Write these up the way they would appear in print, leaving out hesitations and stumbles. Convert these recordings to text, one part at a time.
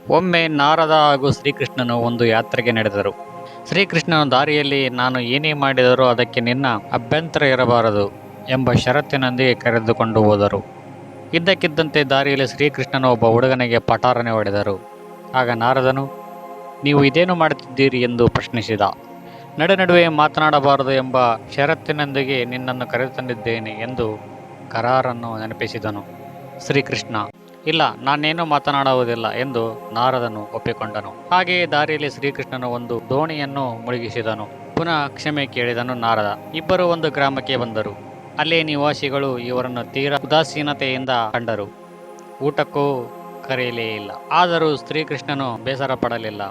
ಒಮ್ಮೆ ನಾರದ ಹಾಗೂ ಶ್ರೀಕೃಷ್ಣನು ಒಂದು ಯಾತ್ರೆಗೆ ನಡೆದರು. ಶ್ರೀಕೃಷ್ಣನು ದಾರಿಯಲ್ಲಿ ನಾನು ಏನೇ ಮಾಡಿದರೂ ಅದಕ್ಕೆ ನಿನ್ನ ಅಭ್ಯಂತರ ಇರಬಾರದು ಎಂಬ ಷರತ್ತಿನೊಂದಿಗೆ ಕರೆದುಕೊಂಡು ಹೋದರು. ಇದ್ದಕ್ಕಿದ್ದಂತೆ ದಾರಿಯಲ್ಲಿ ಶ್ರೀಕೃಷ್ಣನು ಒಬ್ಬ ಹುಡುಗನಿಗೆ ಪಟಾರನೆ ಹೊಡೆದರು. ಆಗ ನಾರದನು, ನೀವು ಇದೇನು ಮಾಡುತ್ತಿದ್ದೀರಿ ಎಂದು ಪ್ರಶ್ನಿಸಿದ. ನಡುವೆ ಮಾತನಾಡಬಾರದು ಎಂಬ ಷರತ್ತಿನೊಂದಿಗೆ ನಿನ್ನನ್ನು ಕರೆತಂದಿದ್ದೇನೆ ಎಂದು ಕರಾರನ್ನು ನೆನಪಿಸಿದನು. ಶ್ರೀಕೃಷ್ಣ, ಇಲ್ಲ, ನಾನೇನು ಮಾತನಾಡುವುದಿಲ್ಲ ಎಂದು ನಾರದನು ಒಪ್ಪಿಕೊಂಡನು. ಹಾಗೆಯೇ ದಾರಿಯಲ್ಲಿ ಶ್ರೀಕೃಷ್ಣನು ಒಂದು ದೋಣಿಯನ್ನು ಮುಳುಗಿಸಿದನು. ಪುನಃ ಕ್ಷಮೆ ಕೇಳಿದನು ನಾರದ. ಇಬ್ಬರು ಒಂದು ಗ್ರಾಮಕ್ಕೆ ಬಂದರು. ಅಲ್ಲೇ ನಿವಾಸಿಗಳು ಇವರನ್ನು ತೀರಾ ಉದಾಸೀನತೆಯಿಂದ ಕಂಡರು. ಊಟಕ್ಕೂ ಕರೆಯಲೇ ಇಲ್ಲ. ಆದರೂ ಶ್ರೀಕೃಷ್ಣನು ಬೇಸರ ಪಡಲಿಲ್ಲ.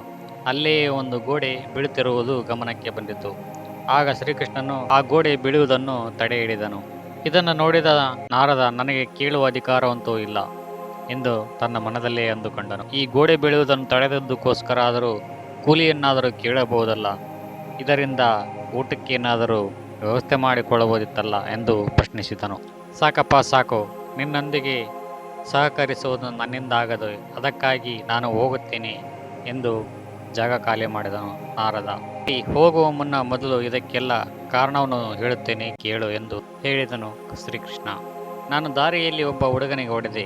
ಅಲ್ಲೇ ಒಂದು ಗೋಡೆ ಬೀಳುತ್ತಿರುವುದು ಗಮನಕ್ಕೆ ಬಂದಿತು. ಆಗ ಶ್ರೀಕೃಷ್ಣನು ಆ ಗೋಡೆ ಬೀಳುವುದನ್ನು ತಡೆ ಹಿಡಿದನು. ಇದನ್ನು ನೋಡಿದ ನಾರದ, ನನಗೆ ಕೇಳುವ ಅಧಿಕಾರವಂತೂ ಇಲ್ಲ ಎಂದು ತನ್ನ ಮನದಲ್ಲೇ ಅಂದುಕೊಂಡನು. ಈ ಗೋಡೆ ಬೀಳುವುದನ್ನು ತಡೆದದ್ದಕ್ಕೋಸ್ಕರ ಆದರೂ ಕೂಲಿಯನ್ನಾದರೂ ಕೇಳಬಹುದಲ್ಲ, ಇದರಿಂದ ಊಟಕ್ಕೇನಾದರೂ ವ್ಯವಸ್ಥೆ ಮಾಡಿಕೊಳ್ಳಬಹುದಿತ್ತಲ್ಲ ಎಂದು ಪ್ರಶ್ನಿಸಿದನು. ಸಾಕಪ್ಪ ಸಾಕು, ನಿನ್ನೊಂದಿಗೆ ಸಹಕರಿಸುವುದು ನನ್ನಿಂದಾಗದು, ಅದಕ್ಕಾಗಿ ನಾನು ಹೋಗುತ್ತೇನೆ ಎಂದು ಜಾಗ ಖಾಲಿ ಮಾಡಿದನು ನಾರದ. ಹೋಗುವ ಮುನ್ನ ಮೊದಲು ಇದಕ್ಕೆಲ್ಲ ಕಾರಣವನ್ನು ಹೇಳುತ್ತೇನೆ ಕೇಳು ಎಂದು ಹೇಳಿದನು ಶ್ರೀಕೃಷ್ಣ. ನಾನು ದಾರಿಯಲ್ಲಿ ಒಬ್ಬ ಹುಡುಗನಿಗೆ ಹೊಡೆದೆ,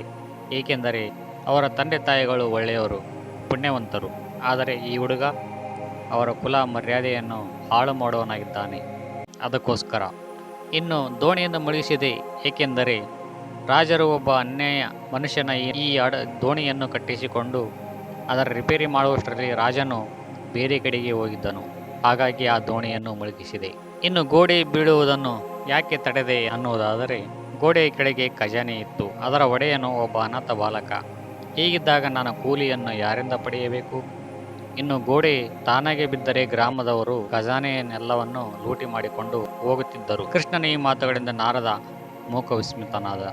ಏಕೆಂದರೆ ಅವರ ತಂದೆ ತಾಯಿಗಳು ಒಳ್ಳೆಯವರು, ಪುಣ್ಯವಂತರು. ಆದರೆ ಈ ಹುಡುಗ ಅವರ ಕುಲ ಮರ್ಯಾದೆಯನ್ನು ಹಾಳು ಮಾಡುವವನಾಗಿದ್ದಾನೆ, ಅದಕ್ಕೋಸ್ಕರ. ಇನ್ನು ದೋಣಿಯನ್ನು ಮುಳುಗಿಸಿದೆ, ಏಕೆಂದರೆ ರಾಜರು ಒಬ್ಬ ಅನ್ಯಾಯ ಮನುಷ್ಯನ ಈ ದೋಣಿಯನ್ನು ಕಟ್ಟಿಸಿಕೊಂಡು ಅದರ ರಿಪೇರಿ ಮಾಡುವಷ್ಟರಲ್ಲಿ ರಾಜನು ಬೇರೆ ಕಡೆಗೆ ಹೋಗಿದ್ದನು. ಹಾಗಾಗಿ ಆ ದೋಣಿಯನ್ನು ಮುಳುಗಿಸಿದೆ. ಇನ್ನು ಗೋಡೆ ಬೀಳುವುದನ್ನು ಯಾಕೆ ತಡೆದೆ ಅನ್ನುವುದಾದರೆ, ಗೋಡೆಯ ಕೆಳಗೆ ಖಜಾನೆ ಇತ್ತು. ಅದರ ಒಡೆಯನು ಒಬ್ಬ ಅನಾಥ ಬಾಲಕ. ಹೀಗಿದ್ದಾಗ ನಾನು ಕೂಲಿಯನ್ನು ಯಾರಿಂದ ಪಡೆಯಬೇಕು? ಇನ್ನು ಗೋಡೆ ತಾನಾಗೆ ಬಿದ್ದರೆ ಗ್ರಾಮದವರು ಖಜಾನೆಯನ್ನೆಲ್ಲವನ್ನು ಲೂಟಿ ಮಾಡಿಕೊಂಡು ಹೋಗುತ್ತಿದ್ದರು. ಕೃಷ್ಣನ ಈ ಮಾತುಗಳಿಂದ ನಾರದ ಮೂಕ ವಿಸ್ಮಿತನಾದ.